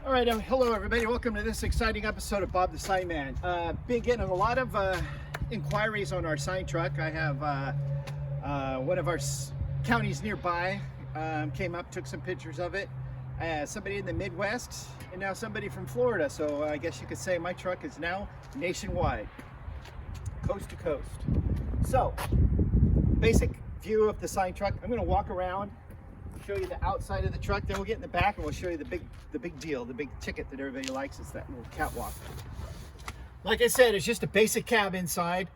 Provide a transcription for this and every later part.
All right, hello everybody. Welcome to this exciting episode of Bob the Sign Man. Been getting a lot of inquiries on our sign truck. I have one of our counties nearby came up, took some pictures of it. Somebody in the Midwest, and now somebody from Florida. So I guess you could say my truck is now nationwide, coast to coast. So, basic view of the sign truck. I'm going to walk around, show you the outside of the truck, then we'll get in the back and we'll show you the big deal, the big ticket that everybody likes. It's that little catwalk. Like I said, it's just a basic cab inside.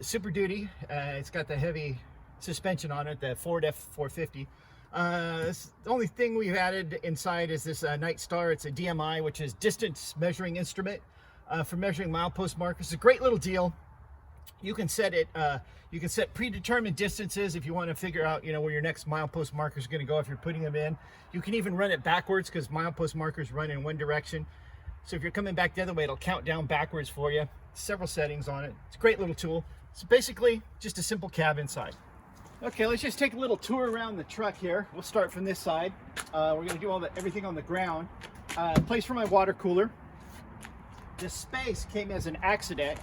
Super Duty. It's got the heavy suspension on it, the Ford F450. The only thing we've added inside is this Night Star. It's a DMI, which is distance measuring instrument for measuring milepost markers. It's a great little deal. You can set it. You can set predetermined distances if you want to figure out, where your next milepost marker is going to go if you're putting them in. You can even run it backwards because milepost markers run in one direction. So if you're coming back the other way, it'll count down backwards for you. Several settings on it. It's a great little tool. It's basically just a simple cab inside. Okay, let's just take a little tour around the truck here. We'll start from this side. We're going to do everything on the ground. Place for my water cooler. This space came as an accident.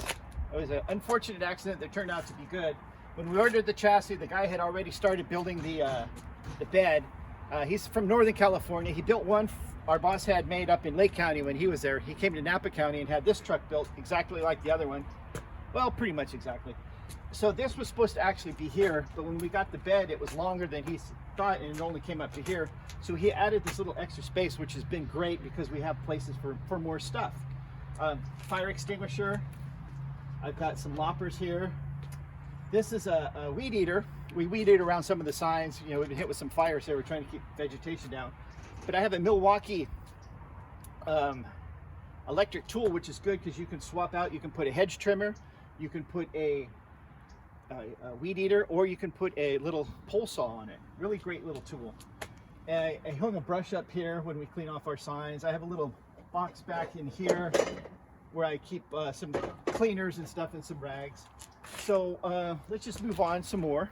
It was an unfortunate accident that turned out to be good. When we ordered the chassis, the guy had already started building the bed. He's from Northern California. He built one our boss had made up in Lake County when he was there. He came to Napa County and had this truck built exactly like the other one. Well, pretty much exactly. So this was supposed to actually be here, but when we got the bed, it was longer than he thought and it only came up to here. So he added this little extra space, which has been great because we have places for more stuff. Fire extinguisher. I've got some loppers here. This is a weed eater. We weed eat around some of the signs. We've been hit with some fires here. We're trying to keep vegetation down. But I have a Milwaukee electric tool, which is good because you can swap out. You can put a hedge trimmer. You can put a weed eater, or you can put a little pole saw on it. Really great little tool. I hung a brush up here when we clean off our signs. I have a little box back in here where I keep some cleaners and stuff and some rags. So let's just move on some more.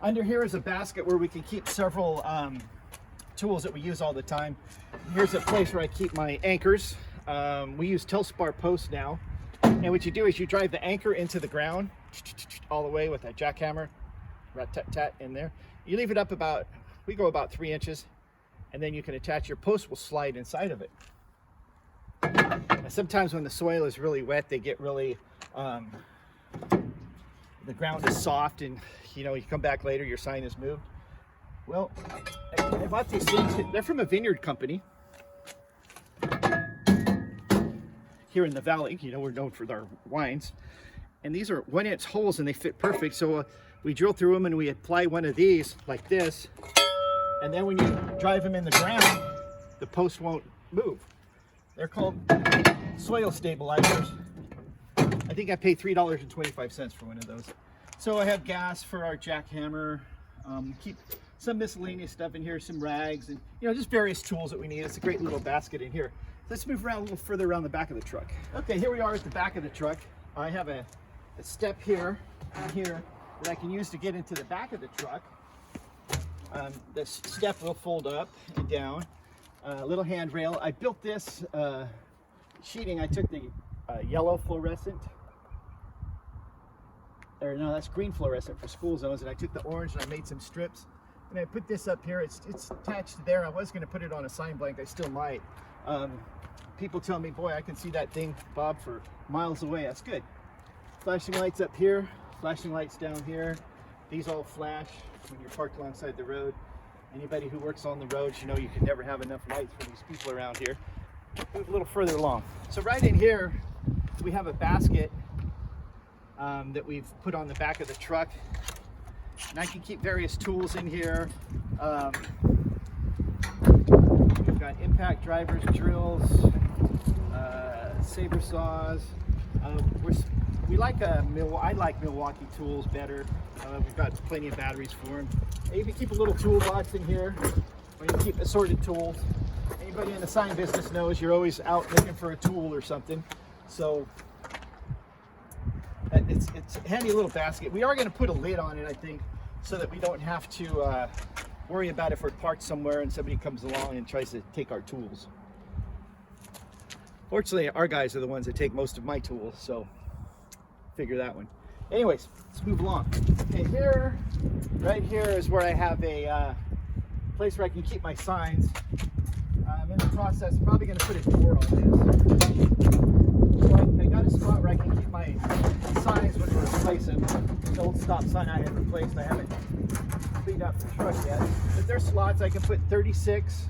Under here is a basket where we can keep several tools that we use all the time. Here's a place where I keep my anchors. We use Telspar posts now. And what you do is you drive the anchor into the ground all the way with that jackhammer, rat-tat-tat in there. You leave it up we go about 3 inches, and then you can attach your post will slide inside of it. Now, sometimes when the soil is really wet, they get really, the ground is soft, and you come back later, your sign is moved. Well, I bought these things. They're from a vineyard company here in the valley. We're known for our wines, and these are 1-inch holes and they fit perfect. So we drill through them and we apply one of these like this, and then when you drive them in the ground, the post won't move. They're called soil stabilizers. I think I paid $3.25 for one of those. So I have gas for our jackhammer. Keep some miscellaneous stuff in here, some rags, and just various tools that we need. It's a great little basket in here. Let's move around a little further around the back of the truck. Okay, here we are at the back of the truck. I have a step here and here that I can use to get into the back of the truck. This step will fold up and down. Little handrail. I built this sheeting. I took the yellow fluorescent, or no, that's green fluorescent for school zones, and I took the orange and I made some strips. And I put this up here. It's attached there. I was going to put it on a sign blank. I still might. People tell me, boy, I can see that thing, Bob, for miles away. That's good. Flashing lights up here, flashing lights down here. These all flash when you're parked alongside the road. Anybody who works on the roads, you can never have enough lights for these people around here. Move a little further along. So right in here, we have a basket that we've put on the back of the truck. And I can keep various tools in here. We've got impact drivers, drills, saber saws. I like Milwaukee tools better. We've got plenty of batteries for them. I even keep a little toolbox in here where you keep assorted tools. Anybody in the sign business knows you're always out looking for a tool or something. So it's a handy little basket. We are going to put a lid on it, I think, so that we don't have to worry about if we're parked somewhere and somebody comes along and tries to take our tools. Fortunately, our guys are the ones that take most of my tools, so figure that one. Anyways, let's move along. Okay, here, right here is where I have a place where I can keep my signs. I'm in the process, probably going to put a door on this. So I got a spot where I can keep my signs when I replace them. The old stop sign I had replaced, I haven't cleaned up the truck yet. But there's slots I can put 36,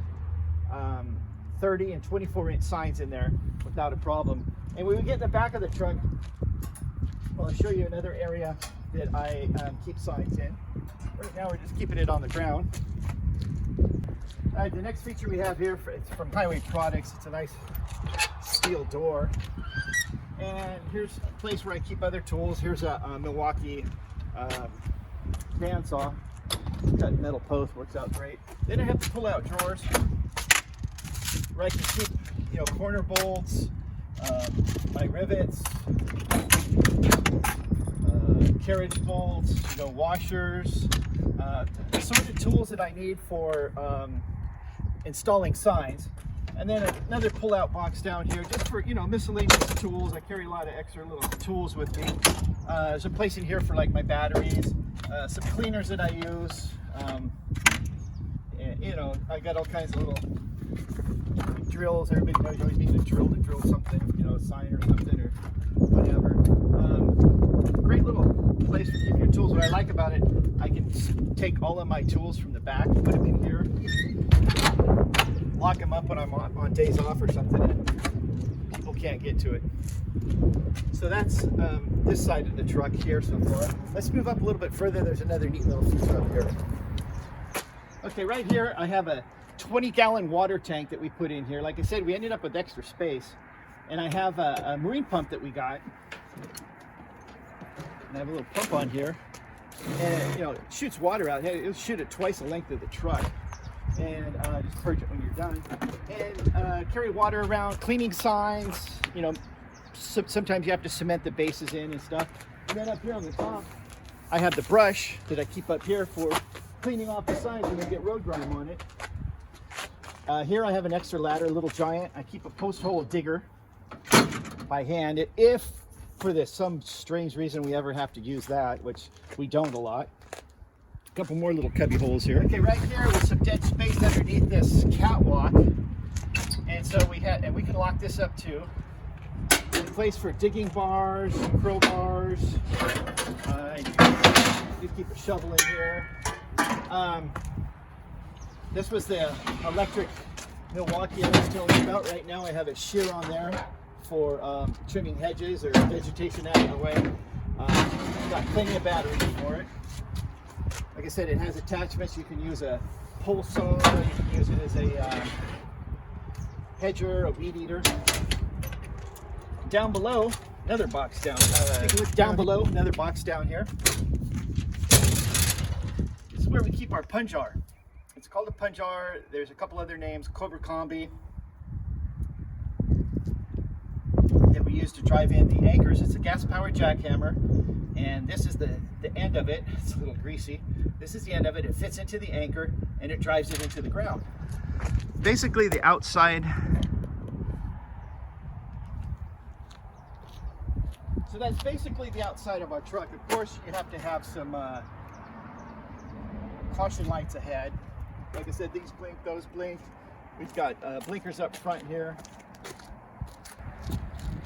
30, and 24-inch signs in there without a problem. And when we get in the back of the truck, I'll show you another area that I keep signs in. Right now we're just keeping it on the ground. All right, the next feature we have here, it's from Highway Products. It's a nice steel door. And here's a place where I keep other tools. Here's a Milwaukee bandsaw. Cut metal post, works out great. Then I have the pull-out drawers where I can keep, you know, corner bolts, my rivets, carriage bolts, you know, washers, the sort of tools that I need for installing signs. And then another pull-out box down here just for, you know, miscellaneous tools. I carry a lot of extra little tools with me. There's a place in here for like my batteries, some cleaners that I use. And, you know, I got all kinds of little drills. Everybody knows you always need a drill to drill something, you know, a sign or something or whatever. Great little place for keeping your tools. What I like about it, I can take all of my tools from the back, put them in here, lock them up when I'm on days off or something, and people can't get to it. So that's this side of the truck here so far. Let's move up a little bit further. There's another neat little feature up here. Okay, right here I have a 20-gallon water tank that we put in here. Like I said, we ended up with extra space, and I have a marine pump that we got. And I have a little pump on here, and you know, it shoots water out. It'll shoot it twice the length of the truck, and just purge it when you're done. And carry water around, cleaning signs. You know, sometimes you have to cement the bases in and stuff. And then up here on the top, I have the brush that I keep up here for cleaning off the signs when they get road grime on it. Here I have an extra ladder, a little giant. I keep a post hole digger by hand. If for some strange reason we ever have to use that, which we don't a lot. A couple more little cubby holes here. Okay, right here with some dead space underneath this catwalk. And so we can lock this up too. A place for digging bars, crowbars. You keep a shovel in here. This was the electric Milwaukee I was telling you about. Right now I have a shear on there for trimming hedges or vegetation out of the way. Got plenty of batteries for it. Like I said, it has attachments. You can use a pole saw, you can use it as a hedger, a weed eater. Down below, another box down. Down below, another box down here. This is where we keep our punjar. It's called a punjar. There's a couple other names, Cobra Combi. That we use to drive in the anchors. It's a gas-powered jackhammer, and this is the end of it. It's a little greasy. This is the end of it. It fits into the anchor, and it drives it into the ground. Basically, the outside. So that's basically the outside of our truck. Of course, you have to have some caution lights ahead. Like I said, these blink, those blink. We've got blinkers up front here.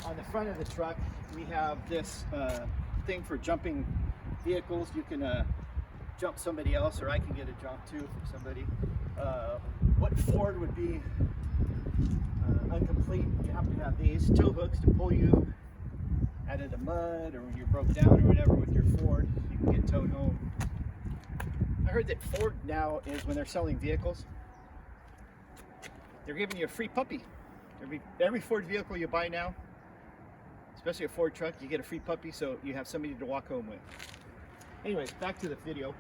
On the front of the truck, we have this thing for jumping vehicles. You can jump somebody else, or I can get a jump too from somebody. What Ford would be incomplete, you have to have these tow hooks to pull you out of the mud, or when you're broke down or whatever with your Ford, you can get towed home. I heard that Ford now is, when they're selling vehicles, they're giving you a free puppy. Every Ford vehicle you buy now, especially a Ford truck, you get a free puppy, so you have somebody to walk home with. Anyways, back to the video.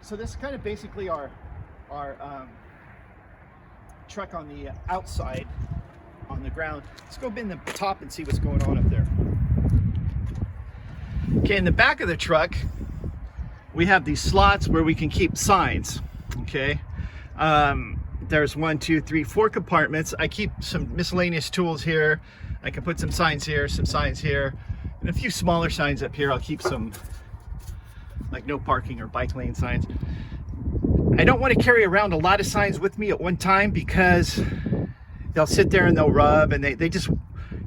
So this is kind of basically our truck on the outside, on the ground. Let's go in the top and see what's going on up there. Okay, in the back of the truck, we have these slots where we can keep signs. Okay. There's 1, 2, 3, 4 compartments. I keep some miscellaneous tools here. I can put some signs here, some signs here, and a few smaller signs up here. I'll keep some like no parking or bike lane signs. I don't want to carry around a lot of signs with me at one time because they'll sit there and they'll rub, and they just,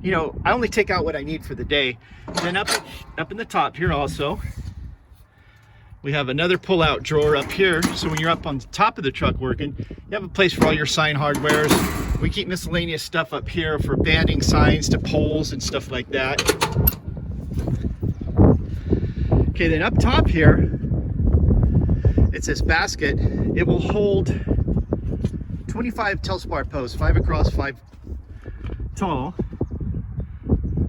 you know, I only take out what I need for the day. And then up in the top here also, we have another pull-out drawer up here. So when you're up on the top of the truck working, you have a place for all your sign hardwares. We keep miscellaneous stuff up here for banding signs to poles and stuff like that. Okay, then up top here, it's this basket. It will hold 25 Telspar posts, 5 across, 5 tall.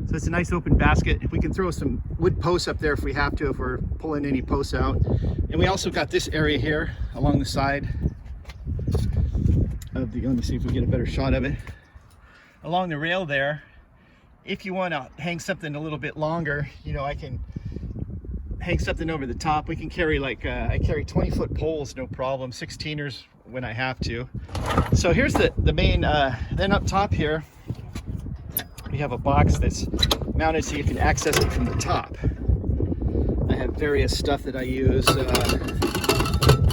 So it's a nice open basket. We can throw some wood posts up there if we have to, if we're pulling any posts out. And we also got this area here along the side of the, let me see if we get a better shot of it. Along the rail there, if you want to hang something a little bit longer, you know, I can hang something over the top. We can carry like, I carry 20-foot poles, no problem, 16ers when I have to. So here's the main, then up top here, we have a box that's mounted so you can access it from the top. I have various stuff that I use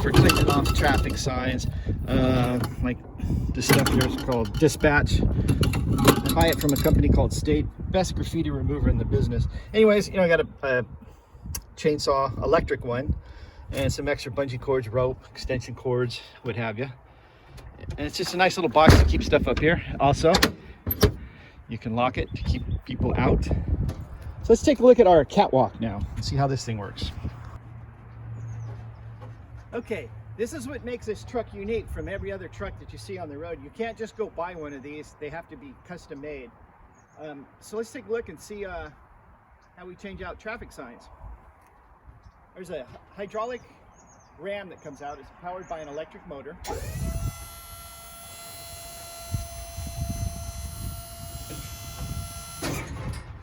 for cleaning off traffic signs. Like this stuff here is called Dispatch. I buy it from a company called State. Best graffiti remover in the business. Anyways, you know, I got a chainsaw, electric one, and some extra bungee cords, rope, extension cords, what have you. And it's just a nice little box to keep stuff up here. Also, you can lock it to keep people out. So let's take a look at our catwalk now and see how this thing works. Okay, this is what makes this truck unique from every other truck that you see on the road. You can't just go buy one of these. They have to be custom made. So let's take a look and see how we change out traffic signs. There's a hydraulic ram that comes out. It's powered by an electric motor.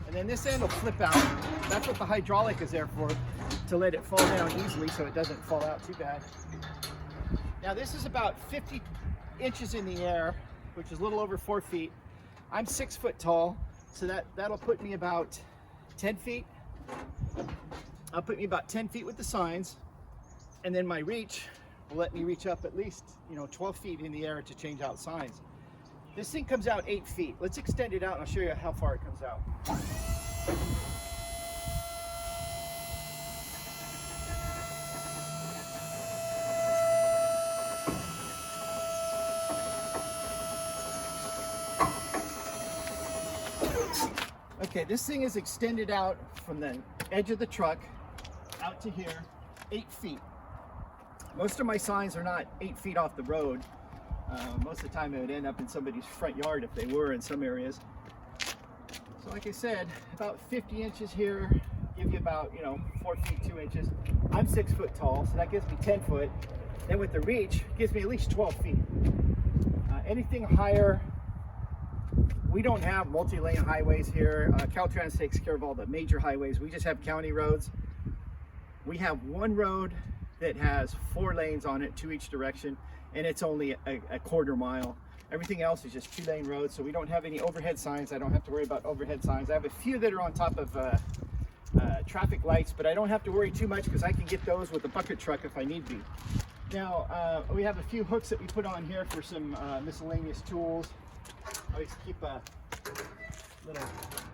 And then this end will flip out. That's what the hydraulic is there for, to let it fall down easily so it doesn't fall out too bad. Now this is about 50 inches in the air, which is a little over 4 feet. I'm 6 foot tall, so that'll put me about 10 feet. I'll put me about 10 feet with the signs, and then my reach will let me reach up at least, you know, 12 feet in the air to change out signs. This thing comes out 8 feet. Let's extend it out and I'll show you how far it comes out. Okay, this thing is extended out from the edge of the truck out to here, 8 feet. Most of my signs are not 8 feet off the road. Most of the time it would end up in somebody's front yard if they were in some areas. So like I said, about 50 inches here, give you about, you know, 4 feet 2 inches. I'm 6 foot tall, so that gives me 10 foot. Then with the reach, it gives me at least 12 feet. Anything higher, we don't have multi-lane highways here. Caltrans takes care of all the major highways. We just have county roads. We have one road that has 4 lanes on it, 2 each direction, and it's only a quarter mile. Everything else is just 2-lane roads, so we don't have any overhead signs. I don't have to worry about overhead signs. I have a few that are on top of traffic lights, but I don't have to worry too much because I can get those with a bucket truck if I need to. Now, we have a few hooks that we put on here for some miscellaneous tools. I always keep a little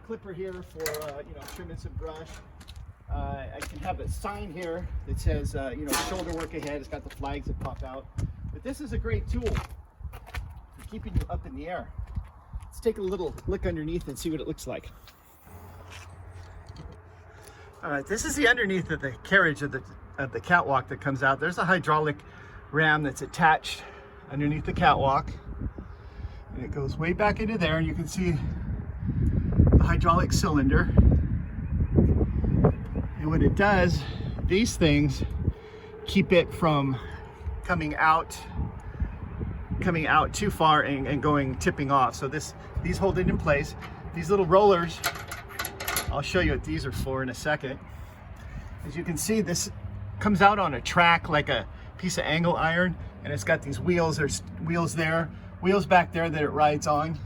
clipper here for you know, trimming some brush. I can have a sign here that says you know, shoulder work ahead. It's got the flags that pop out. But this is a great tool for keeping you up in the air. Let's take a little look underneath and see what it looks like. All right, this is the underneath of the carriage of the catwalk that comes out. There's a hydraulic ram that's attached underneath the catwalk. And it goes way back into there, and you can see the hydraulic cylinder. And what it does, these things keep it from coming out too far and tipping off. So these hold it in place. These little rollers, I'll show you what these are for in a second. As you can see, this comes out on a track like a piece of angle iron, And it's got these wheels. There's wheels there, wheels back there that it rides on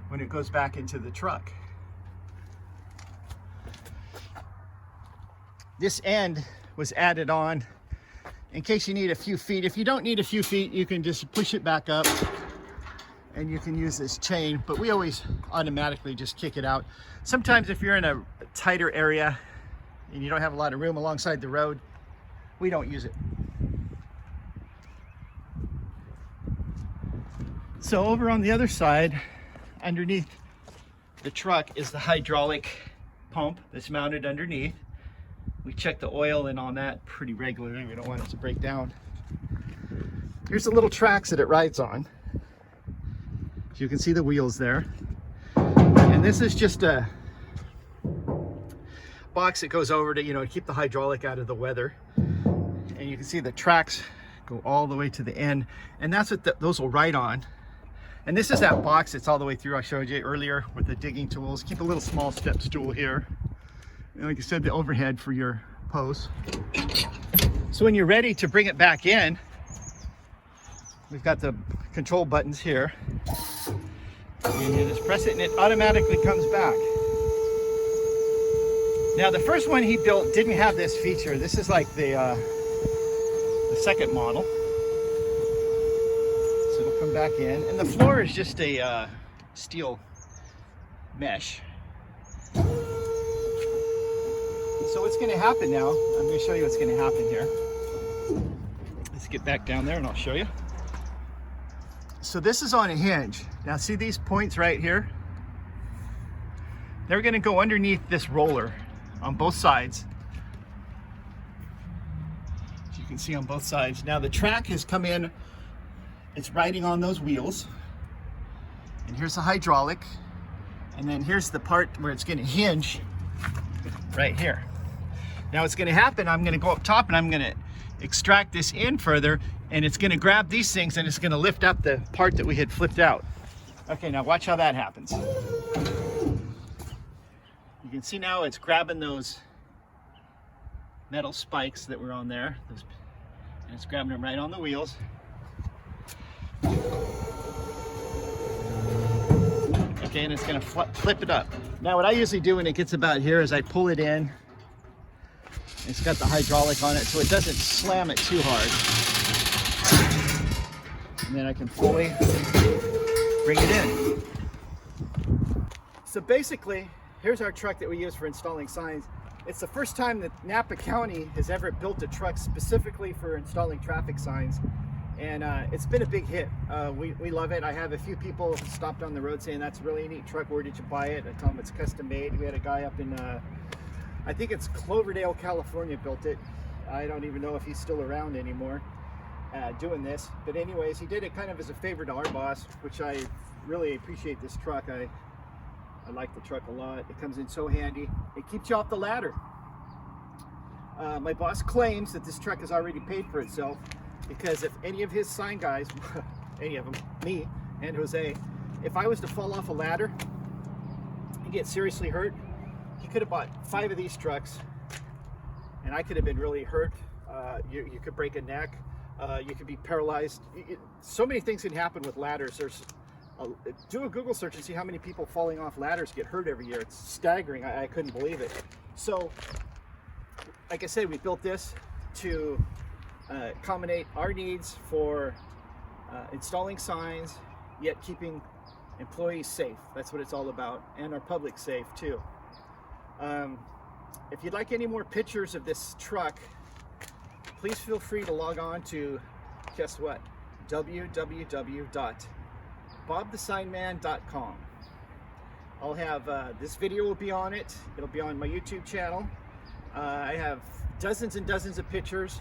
when it goes back into the truck. This end was added on in case you need a few feet. If you don't need a few feet, you can just push it back up and you can use this chain, but we always automatically just kick it out. Sometimes if you're in a tighter area and you don't have a lot of room alongside the road, we don't use it. So over on the other side, underneath the truck, is the hydraulic pump that's mounted underneath. We check the oil and on that pretty regularly. We don't want it to break down. Here's the little tracks that it rides on. So you can see the wheels there. And this is just a box that goes over to, to keep the hydraulic out of the weather. And you can see the tracks go all the way to the end. And that's what those will ride on. And this is that box that's all the way through I showed you earlier with the digging tools. Keep a little small step stool here. And like I said, the overhead for your posts. So when you're ready to bring it back in, we've got the control buttons here. And you just press it and it automatically comes back. Now the first one he built didn't have this feature. This is like the second model. So it'll come back in. And the floor is just a steel mesh. So what's going to happen now, I'm going to show you what's going to happen here. Let's get back down there and I'll show you. So this is on a hinge. Now see these points right here? They're going to go underneath this roller on both sides. As you can see on both sides. Now the track has come in, it's riding on those wheels. And here's the hydraulic. And then here's the part where it's going to hinge right here. Now what's going to happen, I'm going to go up top and I'm going to extract this in further, and it's going to grab these things and it's going to lift up the part that we had flipped out. Okay, now watch how that happens. You can see now it's grabbing those metal spikes that were on there, and it's grabbing them right on the wheels. Okay, and it's going to flip it up. Now what I usually do when it gets about here is I pull it in. It's got the hydraulic on it so it doesn't slam it too hard. And then I can fully bring it in. So basically, here's our truck that we use for installing signs. It's the first time that Napa County has ever built a truck specifically for installing traffic signs. And it's been a big hit. We love it. I have a few people stopped on the road saying that's a really neat truck. Where did you buy it? I tell them it's custom made. We had a guy up in, I think it's Cloverdale, California built it. I don't even know if he's still around anymore doing this. But anyways, he did it kind of as a favor to our boss, which I really appreciate this truck. I like the truck a lot. It comes in so handy. It keeps you off the ladder. My boss claims that this truck has already paid for itself, because if any of his sign guys, any of them, me and Jose, if I was to fall off a ladder and get seriously hurt, he could have bought 5 of these trucks and I could have been really hurt. You could break a neck, you could be paralyzed. So many things can happen with ladders. Do a Google search and see how many people falling off ladders get hurt every year. It's staggering. I couldn't believe it. So, like I said, we built this to accommodate our needs for installing signs, yet keeping employees safe. That's what it's all about, and our public safe too. If you'd like any more pictures of this truck, please feel free to log on to, guess what, www.bobthesignman.com. I'll have this video will be on it. It'll be on my YouTube channel. I have dozens and dozens of pictures.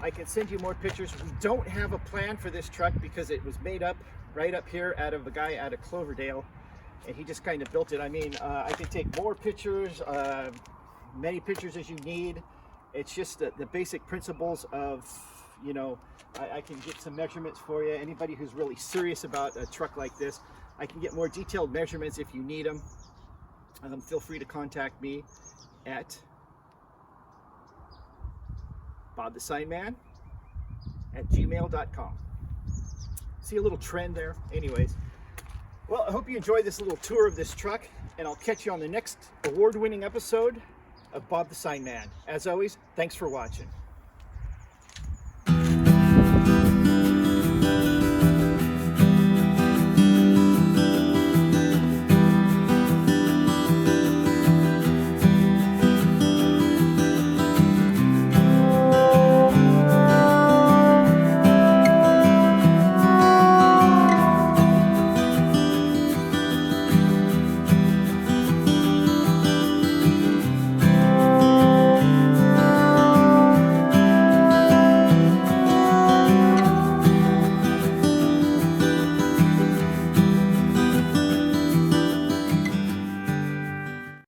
I can send you more pictures. We don't have a plan for this truck because it was made up right up here out of a guy out of Cloverdale, and he just kind of built it. I mean, I can take more pictures, many pictures as you need. It's just the basic principles of, you know, I can get some measurements for you. Anybody who's really serious about a truck like this, I can get more detailed measurements if you need them. Feel free to contact me at Bob the Sign Man gmail.com. See a little trend there? Anyways, well, I hope you enjoyed this little tour of this truck, and I'll catch you on the next award-winning episode of Bob the Sign Man. As always, thanks for watching.